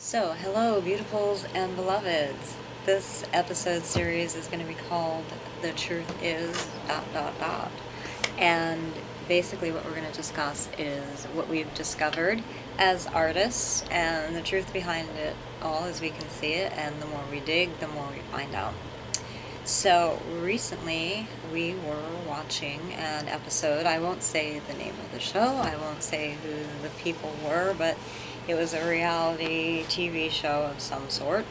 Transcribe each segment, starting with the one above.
So, hello, beautifuls and beloveds. This episode series is going to be called The Truth Is ... And basically, what we're going to discuss is what we've discovered as artists and the truth behind it all as we can see it. And the more we dig, the more we find out. So, recently we were watching an episode. I won't say the name of the show, I won't say who the people were, but it was a reality TV show of some sort.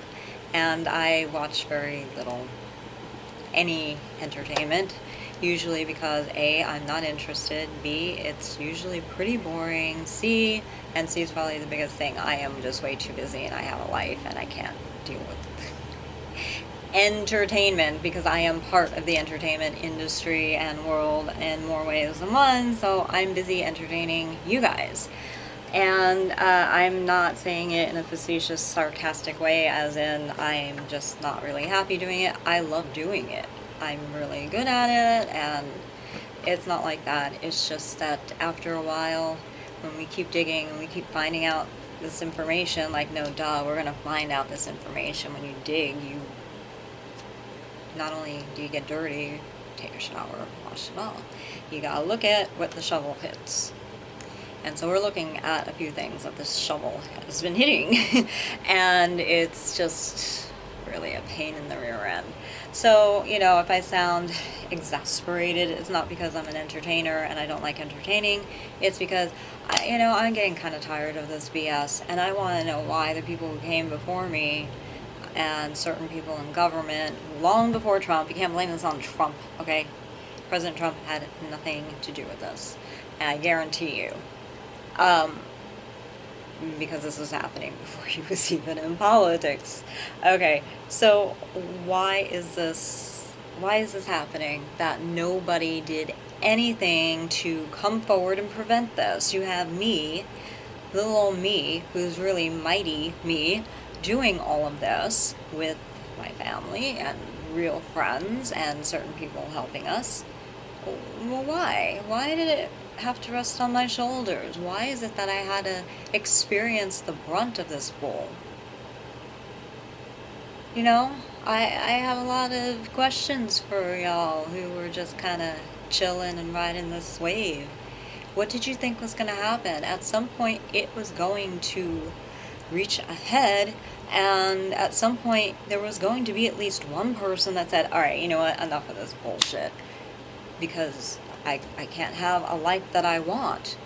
And I watch very little, any entertainment, usually because A, I'm not interested, B, it's usually pretty boring, C, and C is probably the biggest thing, I am just way too busy and I have a life and I can't deal with entertainment because I am part of the entertainment industry and world in more ways than one, so I'm busy entertaining you guys. And I'm not saying it in a facetious, sarcastic way, as in I'm just not really happy doing it. I love doing it. I'm really good at it, and it's not like that. It's just that after a while, when we keep digging and we keep finding out this information, like, no, duh, we're going to find out this information. When you dig, you not only do you get dirty, take a shower, wash it off, you gotta look at what the shovel hits. And so we're looking at a few things that this shovel has been hitting. And it's just really a pain in the rear end. So, if I sound exasperated, it's not because I'm an entertainer and I don't like entertaining. It's because, I'm getting kind of tired of this BS. And I want to know why the people who came before me and certain people in government, long before Trump, you can't blame this on Trump, okay? President Trump had nothing to do with this. And I guarantee you. Because this was happening before he was even in politics. Okay, so why is this happening that nobody did anything to come forward and prevent this? You have me, little old me, who's really mighty me, doing all of this with my family and real friends and certain people helping us. Well, why? Why did it have to rest on my shoulders? Why is it that I had to experience the brunt of this bull? I have a lot of questions for y'all who were just kind of chilling and riding this wave. What did you think was going to happen? At some point, it was going to reach ahead, and at some point there was going to be at least one person that said, all right, you know what, enough of this bullshit, because I can't have a life that I want.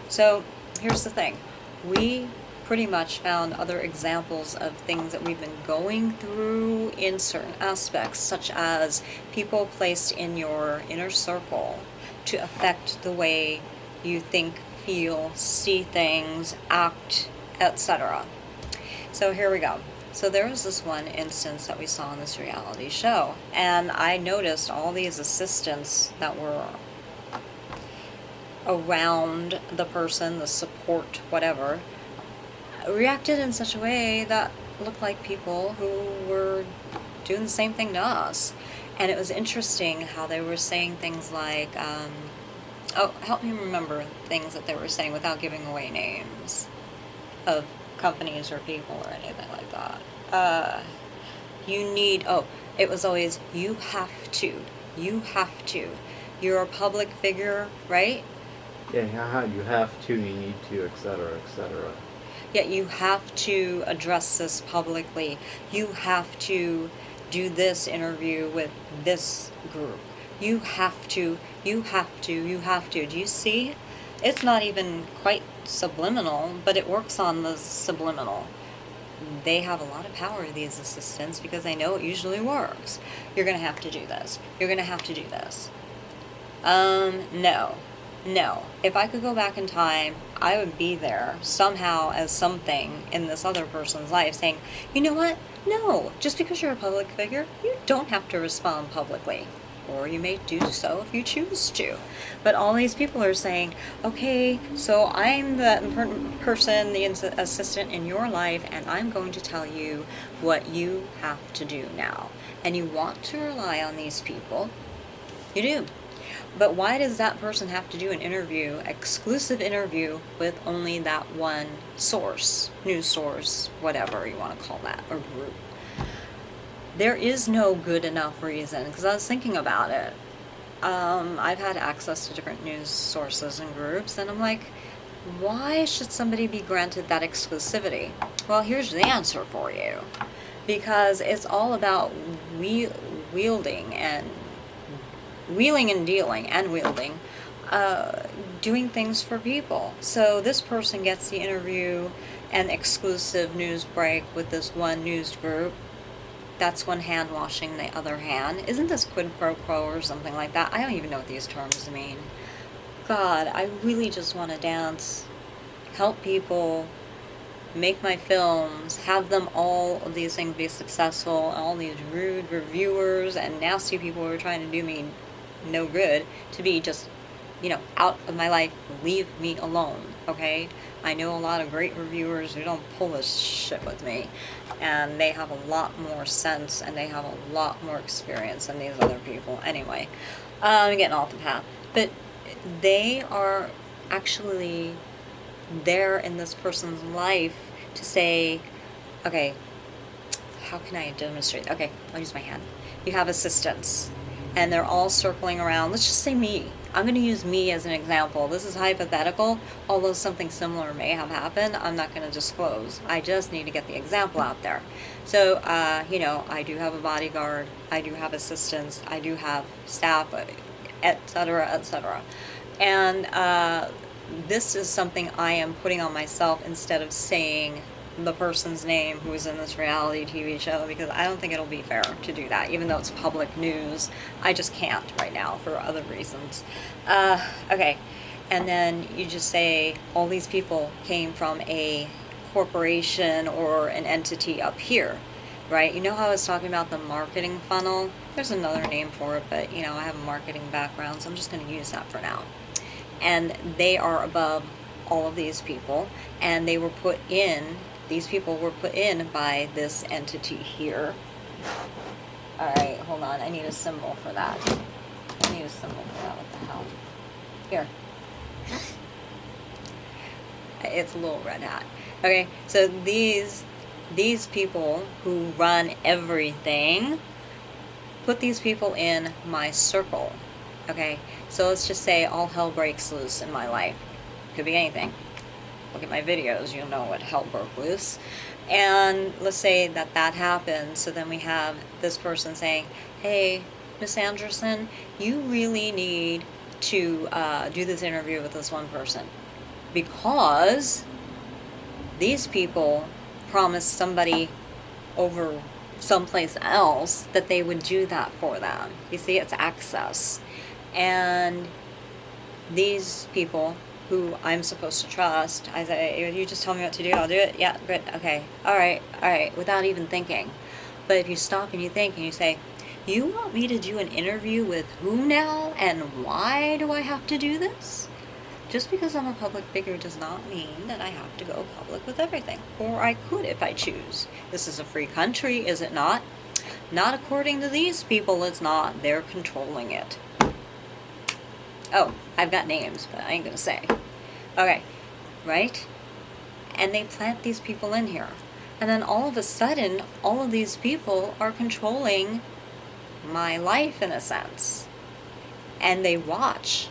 So here's the thing, we pretty much found other examples of things that we've been going through in certain aspects, such as people placed in your inner circle to affect the way you think, feel, see things, act, etc. So here we go. So there was this one instance that we saw in this reality show, and I noticed all these assistants that were around the person, the support, whatever, reacted in such a way that looked like people who were doing the same thing to us. And it was interesting how they were saying things like, help me remember things that they were saying without giving away names of companies or people or anything like that. It was always, you have to, you're a public figure, right? Yeah, you have to, you need to, etc., etc. Yeah, you have to address this publicly. You have to do this interview with this group. You have to. Do you see? It's not even quite subliminal, but it works on the subliminal. They have a lot of power, these assistants, because they know it usually works. You're going to have to do this. You're going to have to do this. No. If I could go back in time, I would be there somehow as something in this other person's life saying, you know what? No, just because you're a public figure, you don't have to respond publicly. Or you may do so if you choose to. But all these people are saying, okay, so I'm the important person, the assistant in your life, and I'm going to tell you what you have to do now. And you want to rely on these people. You do. But why does that person have to do an interview, exclusive interview, with only that one source, news source, whatever you want to call that, or group? There is no good enough reason, because I was thinking about it. I've had access to different news sources and groups, and I'm like, why should somebody be granted that exclusivity? Well, here's the answer for you. Because it's all about wielding and wheeling and dealing and wielding, doing things for people. So this person gets the interview and exclusive news break with this one news group. That's one hand washing the other hand. Isn't this quid pro quo or something like that? I don't even know what these terms mean. God, I really just want to dance, help people, make my films, have them, all of these things be successful, and all these rude reviewers and nasty people who are trying to do me no good to be just, out of my life. Leave me alone, okay? I know a lot of great reviewers who don't pull this shit with me, and they have a lot more sense and they have a lot more experience than these other people. Anyway, I'm getting off the path, but they are actually there in this person's life to say, okay, how can I demonstrate? Okay, I'll use my hand. You have assistants, and they're all circling around. Let's just say me. I'm going to use me as an example. This is hypothetical, although something similar may have happened. I'm not going to disclose. I just need to get the example out there. So, I do have a bodyguard. I do have assistants. I do have staff, etc., etc. And this is something I am putting on myself instead of saying the person's name who is in this reality TV show, because I don't think it'll be fair to do that, even though it's public news. I just can't right now for other reasons. Okay, and then you just say all these people came from a corporation or an entity up here, right? You know how I was talking about the marketing funnel? There's another name for it, but I have a marketing background, so I'm just going to use that for now. And they are above all of these people, and they were put in, these people were put in by this entity here. Alright, hold on, I need a symbol for that. What the hell? Here. It's a little red hat. Okay, so these people who run everything put these people in my circle. Okay, so let's just say all hell breaks loose in my life. Could be anything. Look at my videos, you'll know what hell broke loose. And let's say that happens, so then we have this person saying, hey, Miss Anderson, you really need to do this interview with this one person, because these people promised somebody over someplace else that they would do that for them. You see, it's access. And these people who I'm supposed to trust, I say, you just tell me what to do, I'll do it. Yeah, good, okay, all right, without even thinking. But if you stop and you think and you say, you want me to do an interview with who now, and why do I have to do this? Just because I'm a public figure does not mean that I have to go public with everything. Or I could if I choose. This is a free country, is it not? Not according to these people, it's not. They're controlling it. Oh, I've got names, but I ain't gonna say. Okay, right? And they plant these people in here. And then all of a sudden, all of these people are controlling my life in a sense. And they watch.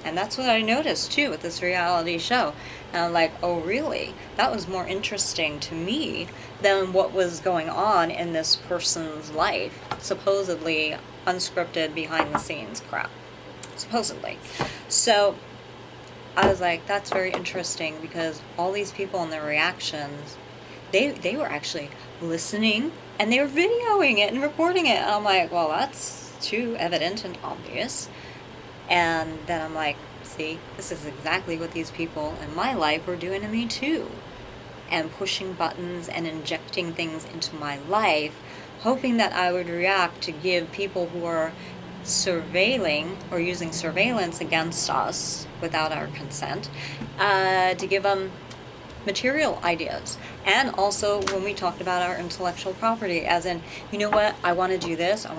And that's what I noticed too with this reality show. And I'm like, oh really? That was more interesting to me than what was going on in this person's life. Supposedly unscripted, behind the scenes crap. Supposedly. So I was like, that's very interesting, because all these people and their reactions, they were actually listening and they were videoing it and recording it. And I'm like, well, that's too evident and obvious. And then I'm like, see, this is exactly what these people in my life were doing to me too. And pushing buttons and injecting things into my life, hoping that I would react to give people who are surveilling or using surveillance against us without our consent, to give them material ideas. And also when we talked about our intellectual property, as in, you know what, I want to do this, and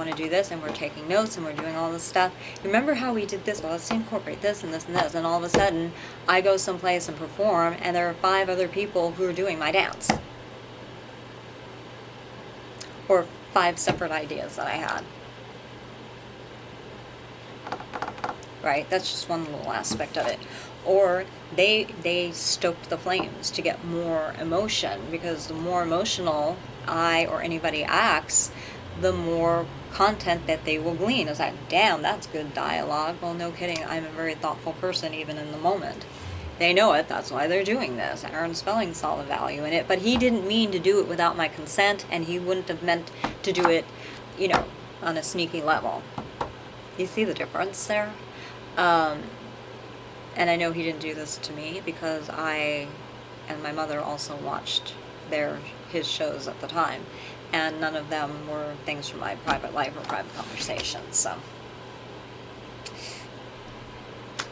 we're taking notes and we're doing all this stuff. Remember how we did this? Well, let's incorporate this and this and this. And all of a sudden, I go someplace and perform, and there are 5 other people who are doing my dance. Or 5 separate ideas that I had. Right? That's just one little aspect of it. Or they stoked the flames to get more emotion, because the more emotional I or anybody acts, the more content that they will glean. It's like, damn, that's good dialogue. Well, no kidding. I'm a very thoughtful person even in the moment. They know it. That's why they're doing this. Aaron Spelling saw the value in it. But he didn't mean to do it without my consent, and he wouldn't have meant to do it, you know, on a sneaky level. You see the difference there? And I know he didn't do this to me, because I and my mother also watched his shows at the time, and none of them were things from my private life or private conversations. So,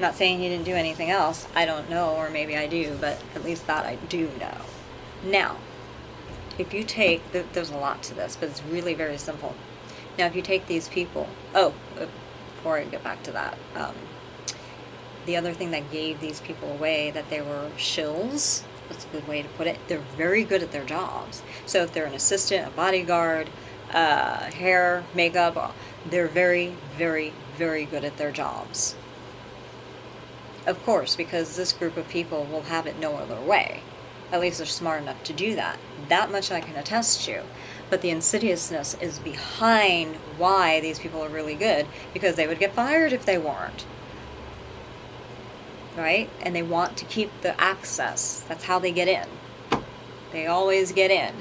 not saying he didn't do anything else. I don't know, or maybe I do, but at least that I do know. Now, if you take, there's a lot to this, but it's really very simple. Now, if you take these people, before I get back to that, the other thing that gave these people away, that they were shills, that's a good way to put it, they're very good at their jobs. So if they're an assistant, a bodyguard, hair, makeup, they're very, very, very good at their jobs. Of course, because this group of people will have it no other way. At least they're smart enough to do that. That much I can attest to. But the insidiousness is behind why these people are really good, because they would get fired if they weren't. Right? And they want to keep the access. That's how they get in. They always get in.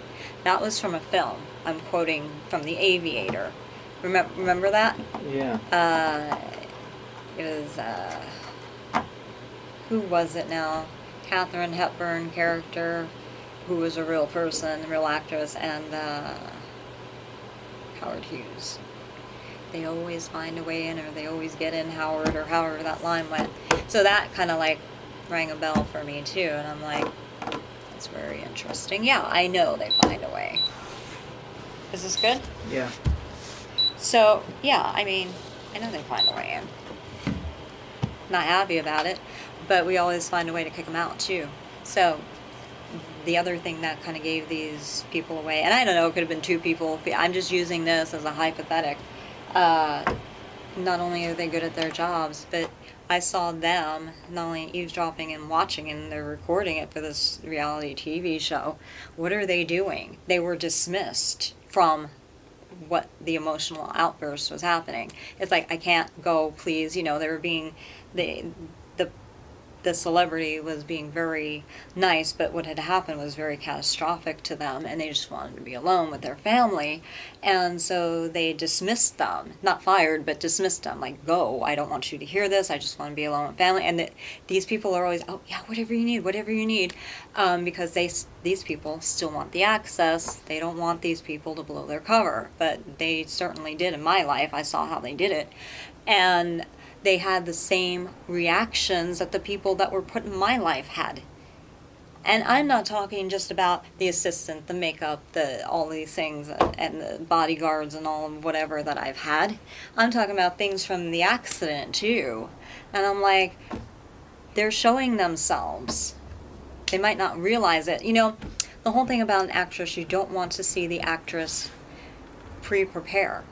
That was from a film. I'm quoting from The Aviator. Remember that? Yeah. It was, who was it now? Katharine Hepburn character, who was a real person, a real actress, and Howard Hughes. They always find a way in, or they always get in, Howard, or however that line went. So that kind of like rang a bell for me too, and I'm like, that's very interesting. Yeah, I know they find a way. Is this good? Yeah. So, yeah, I mean, I know they find a way in. Not happy about it, but we always find a way to kick them out too. So, the other thing that kind of gave these people away, and I don't know, it could have been 2 people. I'm just using this as a hypothetical. Not only are they good at their jobs, but I saw them not only eavesdropping and watching, and they're recording it for this reality TV show. What are they doing? They were dismissed from what the emotional outburst was happening. It's like, I can't go, please. You know, they were being, the celebrity was being very nice, but what had happened was very catastrophic to them, and they just wanted to be alone with their family. And so they dismissed them, not fired, but dismissed them, like, go, I don't want you to hear this, I just want to be alone with family. And these people are always, oh yeah, whatever you need, because these people still want the access. They don't want these people to blow their cover, but they certainly did in my life. I saw how they did it, and they had the same reactions that the people that were put in my life had. And I'm not talking just about the assistant, the makeup, all these things, and the bodyguards and all of whatever that I've had. I'm talking about things from the accident too. And I'm like, they're showing themselves. They might not realize it. You know, the whole thing about an actress, you don't want to see the actress pre-prepare.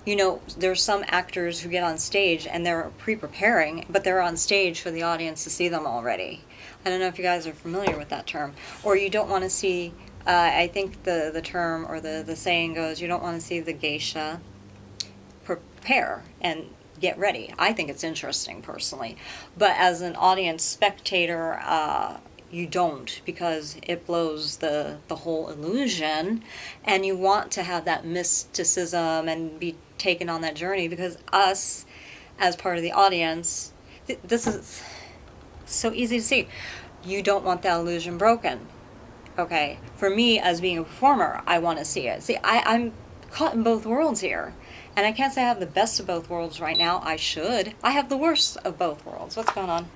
You know, there's some actors who get on stage and they're pre-preparing, but they're on stage for the audience to see them already. I don't know if you guys are familiar with that term. Or you don't want to see, I think the term or the saying goes, you don't want to see the geisha prepare and get ready. I think it's interesting personally. But as an audience spectator, you don't, because it blows the whole illusion, and you want to have that mysticism and be taken on that journey, because us, as part of the audience, this is so easy to see. You don't want that illusion broken. Okay, for me, as being a performer, I want to see it. See, I'm caught in both worlds here. And I can't say I have the best of both worlds right now. I should. I have the worst of both worlds. What's going on?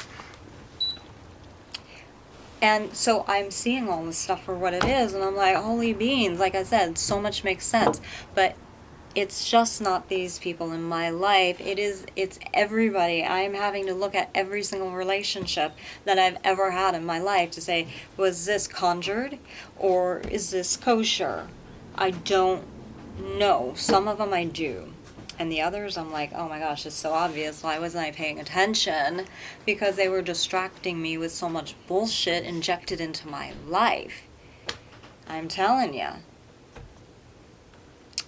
And so I'm seeing all this stuff for what it is, and I'm like, holy beans, like I said, so much makes sense. But it's just not these people in my life. It's everybody. I'm having to look at every single relationship that I've ever had in my life to say, was this conjured or is this kosher? I don't know. Some of them I do. And the others, I'm like, oh my gosh, it's so obvious. Why wasn't I paying attention? Because they were distracting me with so much bullshit injected into my life. I'm telling you.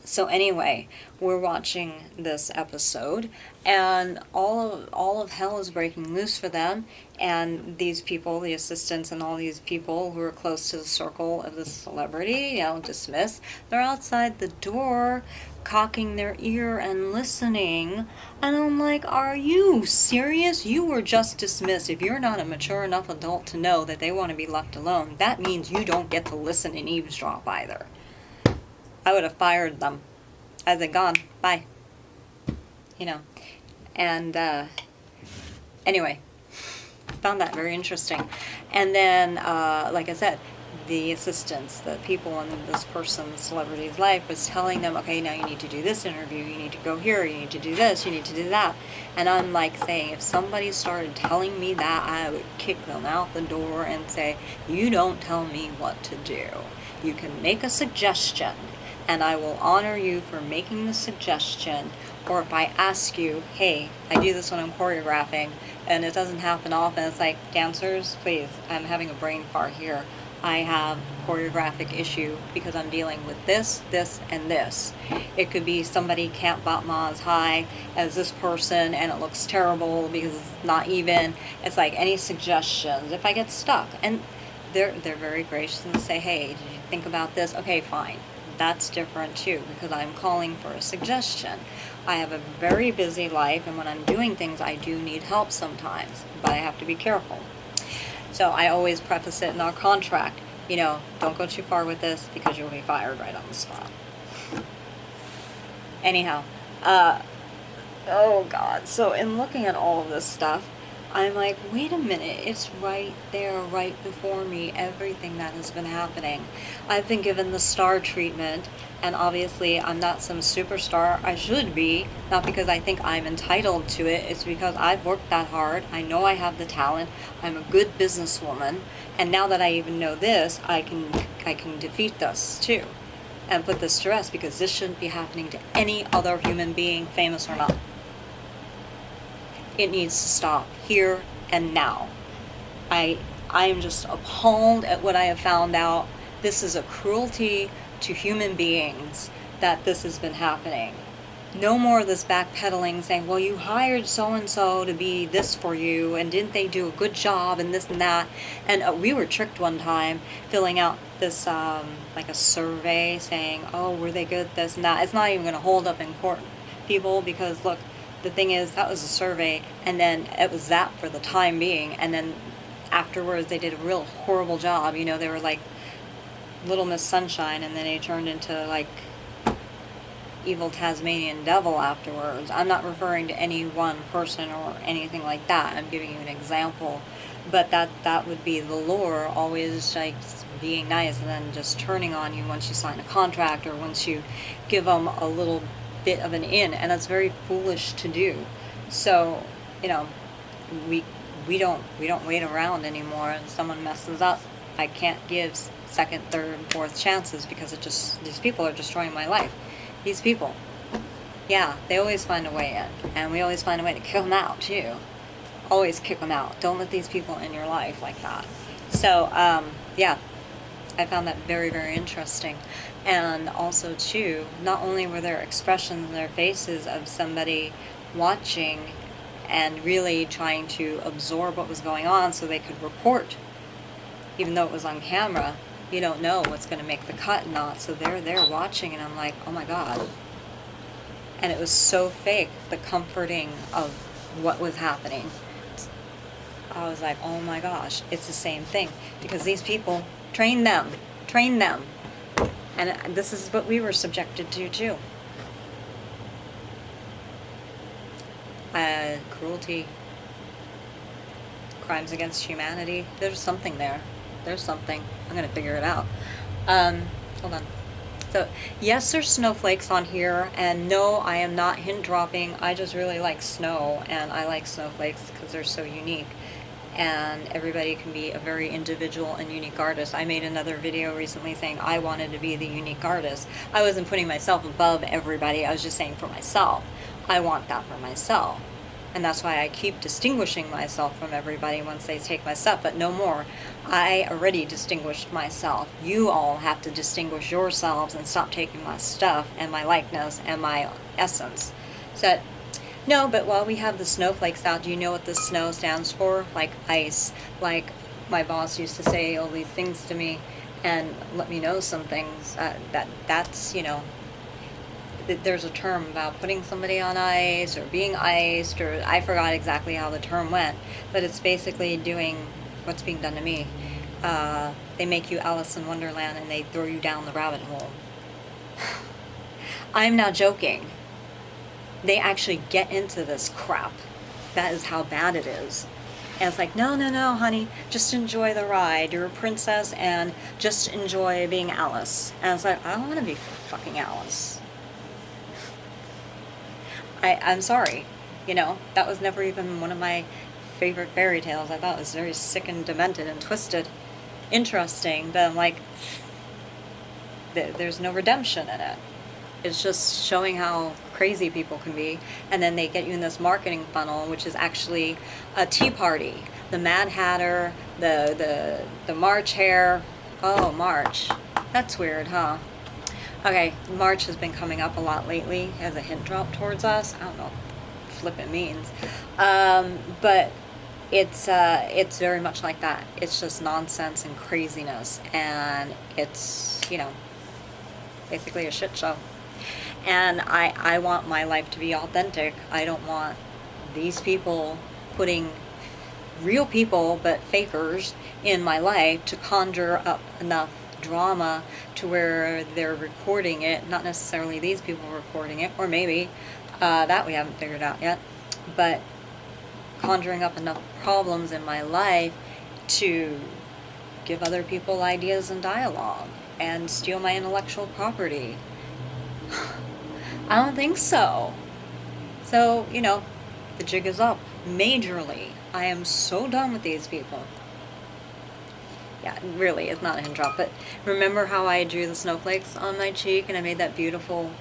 So anyway, we're watching this episode, and all of hell is breaking loose for them. And these people, the assistants, and all these people who are close to the circle of the celebrity, dismissed. They're outside the door, cocking their ear and listening. And I'm like, are you serious? You were just dismissed. If you're not a mature enough adult to know that they want to be left alone, that means you don't get to listen and eavesdrop either. I would have fired them. I'd have gone, bye. And anyway, found that very interesting. And then, like I said, the assistants, the people in this person's celebrity's life was telling them, okay, now you need to do this interview, you need to go here, you need to do this, you need to do that. And I'm like saying, if somebody started telling me that, I would kick them out the door and say, you don't tell me what to do. You can make a suggestion, and I will honor you for making the suggestion. Or if I ask you, hey, I do this when I'm choreographing, and it doesn't happen often, it's like, dancers, please, I'm having a brain fart here. I have a choreographic issue because I'm dealing with this, this, and this. It could be somebody can't batma as high as this person, and it looks terrible because it's not even. It's like, any suggestions? If I get stuck, and they're very gracious and say, hey, did you think about this? Okay, fine. That's different too, because I'm calling for a suggestion. I have a very busy life, and when I'm doing things, I do need help sometimes, but I have to be careful. So I always preface it in our contract, don't go too far with this because you'll be fired right on the spot. Anyhow, oh God, so in looking at all of this stuff, I'm like, wait a minute, it's right there, right before me, everything that has been happening. I've been given the star treatment, and obviously I'm not some superstar. I should be, not because I think I'm entitled to it, it's because I've worked that hard, I know I have the talent, I'm a good businesswoman, and now that I even know this, I can defeat this too, and put this to rest, because this shouldn't be happening to any other human being, famous or not. It needs to stop here and now. I am just appalled at what I have found out. This is a cruelty to human beings that this has been happening. No more of this backpedaling saying, well, you hired so-and-so to be this for you, and didn't they do a good job, and this and that. And we were tricked one time filling out this, like a survey saying, oh, were they good, this and that. It's not even going to hold up in court, people, because look, the thing is, that was a survey, and then it was that for the time being, and then afterwards they did a real horrible job. They were like Little Miss Sunshine, and then they turned into like evil Tasmanian devil afterwards. I'm not referring to any one person or anything like that. I'm giving you an example, but that would be the lure, always like being nice and then just turning on you once you sign a contract, or once you give them a little bit of an in, and that's very foolish to do. So we don't wait around anymore, and someone messes up, I can't give second, third, fourth chances, because these people are destroying my life. These people, yeah, they always find a way in, and we always find a way to kick them out too. Always kick them out. Don't let these people in your life like that. So yeah, I found that very, very interesting. And also too, not only were there expressions in their faces of somebody watching and really trying to absorb what was going on so they could report, even though it was on camera. You don't know what's going to make the cut and not, so they're there watching, and I'm like, oh my God. And it was so fake, the comforting of what was happening. I was like, oh my gosh, it's the same thing, because these people train them, and this is what we were subjected to too. Cruelty, crimes against humanity, there's something there. there's something. I'm gonna figure it out. Hold on. So, yes, there's snowflakes on here, and no, I am not hint dropping. I just really like snow, and I like snowflakes because they're so unique. And everybody can be a very individual and unique artist. I made another video recently saying I wanted to be the unique artist. I wasn't putting myself above everybody. I was just saying for myself, I want that for myself. And that's why I keep distinguishing myself from everybody once they take my stuff, but no more. I already distinguished myself. You all have to distinguish yourselves and stop taking my stuff and my likeness and my essence. So, no, but while we have the snowflakes out, do you know what the snow stands for? Like ice. Like my boss used to say all these things to me and let me know some things. That's, you know, there's a term about putting somebody on ice or being iced, or I forgot exactly how the term went, but it's basically doing what's being done to me. They make you Alice in Wonderland and they throw you down the rabbit hole. I'm not joking. They actually get into this crap. That is how bad it is. And it's like, no, no, no, honey, just enjoy the ride. You're a princess and just enjoy being Alice. And it's like, I don't want to be fucking Alice. I'm sorry. You know, that was never even one of my favorite fairy tales. I thought it was very sick and demented and twisted. Interesting, but I'm like, there's no redemption in it. It's just showing how crazy people can be, and then they get you in this marketing funnel, which is actually a tea party. The Mad Hatter, the March Hare. Oh, March. That's weird, huh? Okay, March has been coming up a lot lately as a hint drop towards us. I don't know what flippin' means, but it's very much like that. It's just nonsense and craziness, and it's, you know, basically a shit show. And I want my life to be authentic. I don't want these people putting real people, but fakers, in my life to conjure up enough drama to where they're recording it. Not necessarily these people recording it, or maybe that we haven't figured out yet. But conjuring up enough problems in my life to give other people ideas and dialogue and steal my intellectual property. I don't think so. So, you know, the jig is up majorly. I am so done with these people. Yeah, really, it's not a hint drop. But remember how I drew the snowflakes on my cheek and I made that beautiful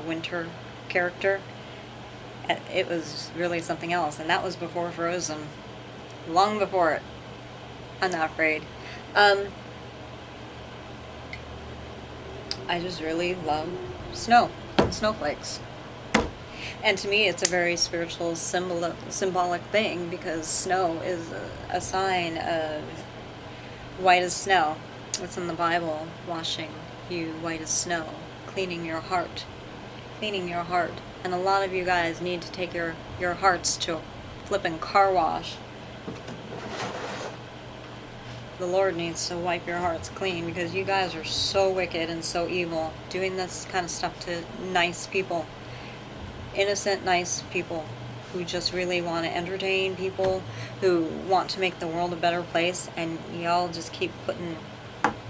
winter character? It was really something else. And that was before Frozen. Long before it. I'm not afraid. I just really love snow. Snowflakes. And to me, it's a very spiritual, symbolic thing, because snow is a sign of white as snow. It's in the Bible, washing you white as snow, cleaning your heart. Cleaning your heart. And a lot of you guys need to take your hearts to a flippin' car wash. The Lord needs to wipe your hearts clean, because you guys are so wicked and so evil, doing this kind of stuff to nice people. Innocent, nice people who just really want to entertain people, who want to make the world a better place, and y'all just keep putting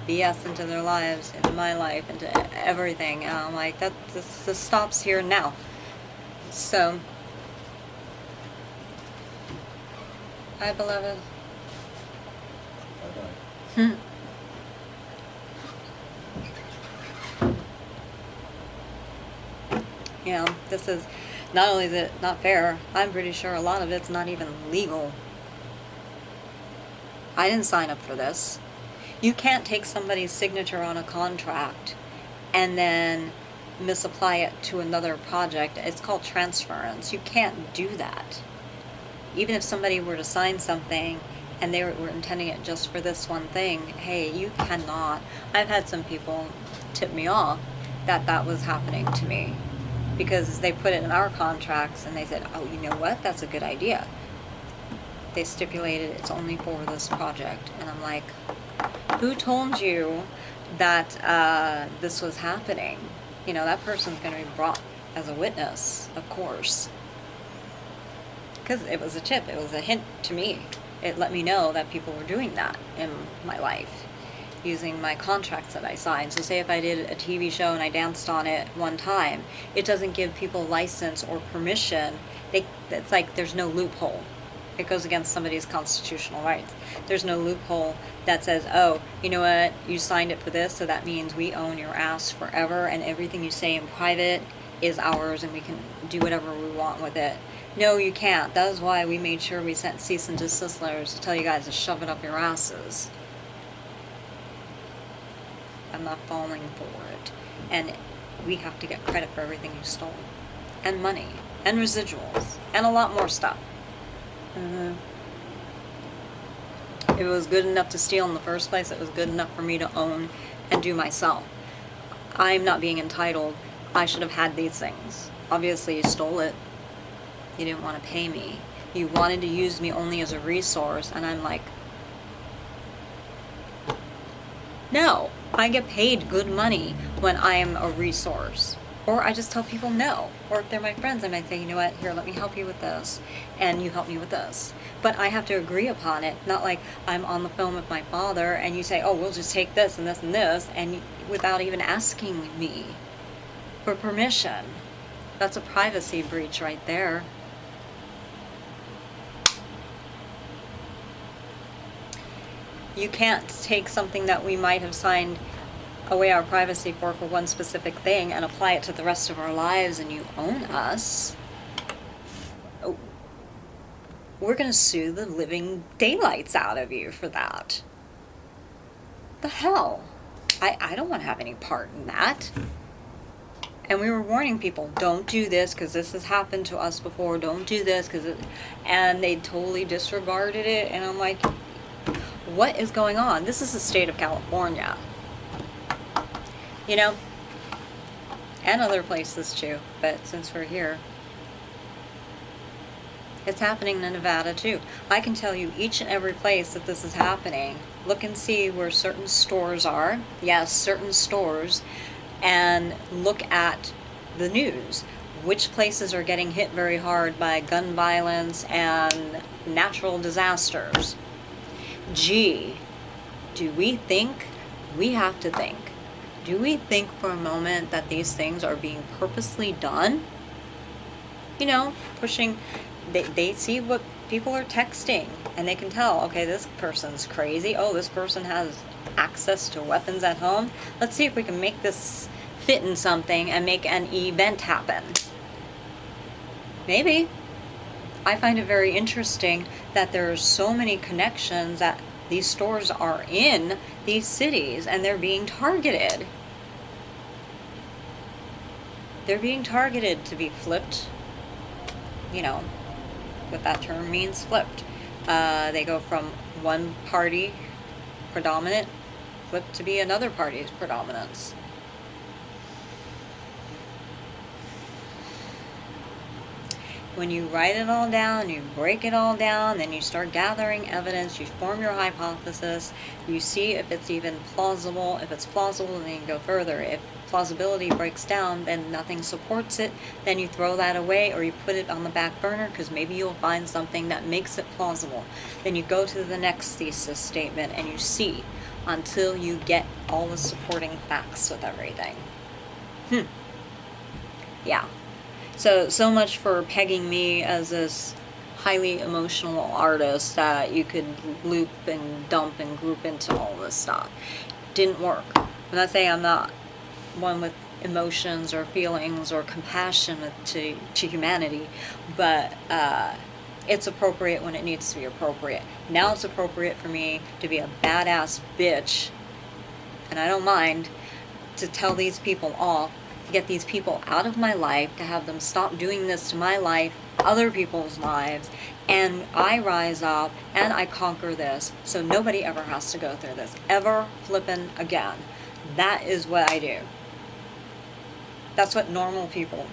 BS into their lives, into my life, into everything. And I'm like, this stops here now. So, hi, beloved. You know, this is, not only is it not fair, I'm pretty sure a lot of it's not even legal. I didn't sign up for this. You can't take somebody's signature on a contract and then misapply it to another project. It's called transference. You can't do that. Even if somebody were to sign something and they were intending it just for this one thing, hey, you cannot. I've had some people tip me off that that was happening to me, because they put it in our contracts and they said, oh, you know what, that's a good idea. They stipulated it's only for this project. And I'm like, who told you that this was happening? You know, that person's going to be brought as a witness, of course. Because it was a tip, it was a hint to me. it let me know that people were doing that in my life, using my contracts that I signed. So say if I did a TV show and I danced on it one time, it doesn't give people license or permission. It's like there's no loophole. It goes against somebody's constitutional rights. There's no loophole that says, oh, you know what, you signed it for this, so that means we own your ass forever, and everything you say in private is ours, and we can do whatever we want with it. No, you can't. That is why we made sure we sent cease and desist letters to tell you guys to shove it up your asses. I'm not falling for it. And we have to get credit for everything you stole. And money. And residuals. And a lot more stuff. If it was good enough to steal in the first place, it was good enough for me to own and do myself. I'm not being entitled. I should have had these things. Obviously, you stole it. You didn't want to pay me. You wanted to use me only as a resource, and I'm like, no, I get paid good money when I am a resource. Or I just tell people no. Or if they're my friends, I might say, you know what, here, let me help you with this. And you help me with this. But I have to agree upon it. Not like I'm on the phone with my father and you say, oh, we'll just take this and this and this, and without even asking me for permission. That's a privacy breach right there. You can't take something that we might have signed away our privacy for one specific thing and apply it to the rest of our lives, and you own us. Oh, we're going to sue the living daylights out of you for that. The hell? I don't want to have any part in that. And we were warning people, don't do this because this has happened to us before. Don't do this because and they totally disregarded it. And I'm like, what is going on? This is the state of California. You know, and other places too, but since we're here, it's happening in Nevada too. I can tell you each and every place that this is happening. Look and see where certain stores are. Yes, certain stores. And look at the news. Which places are getting hit very hard by gun violence and natural disasters? Gee, do we think? We have to think. Do we think for a moment that these things are being purposely done? You know, pushing, they see what people are texting, and they can tell, okay, this person's crazy. Oh, this person has access to weapons at home. Let's see if we can make this fit in something and make an event happen. Maybe. I find it very interesting that there's so many connections that these stores are in these cities and they're being targeted. They're being targeted to be flipped. You know what that term means, flipped. They go from one party predominant, flipped to be another party's predominance. When you write it all down, you break it all down, then you start gathering evidence, you form your hypothesis, you see if it's even plausible. If it's plausible, then you go further. If plausibility breaks down, then nothing supports it, then you throw that away or you put it on the back burner because maybe you'll find something that makes it plausible. Then you go to the next thesis statement and you see until you get all the supporting facts with everything. Yeah. So much for pegging me as this highly emotional artist that you could loop and dump and group into all this stuff. Didn't work. I'm not saying I'm not one with emotions or feelings or compassion to humanity, but it's appropriate when it needs to be appropriate. Now it's appropriate for me to be a badass bitch, and I don't mind, to tell these people off, to get these people out of my life, to have them stop doing this to my life, other people's lives, and I rise up and I conquer this so nobody ever has to go through this ever flippin' again. That is what I do. That's what normal people,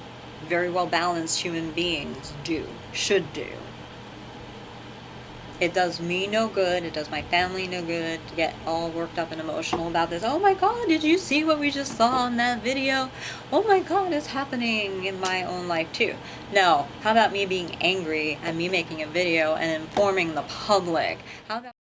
very well balanced human beings do, should do. It does me no good, it does my family no good to get all worked up and emotional about this. Oh my god, did you see what we just saw in that video? Oh my god, it's happening in my own life too. No, how about me being angry and me making a video and informing the public? How about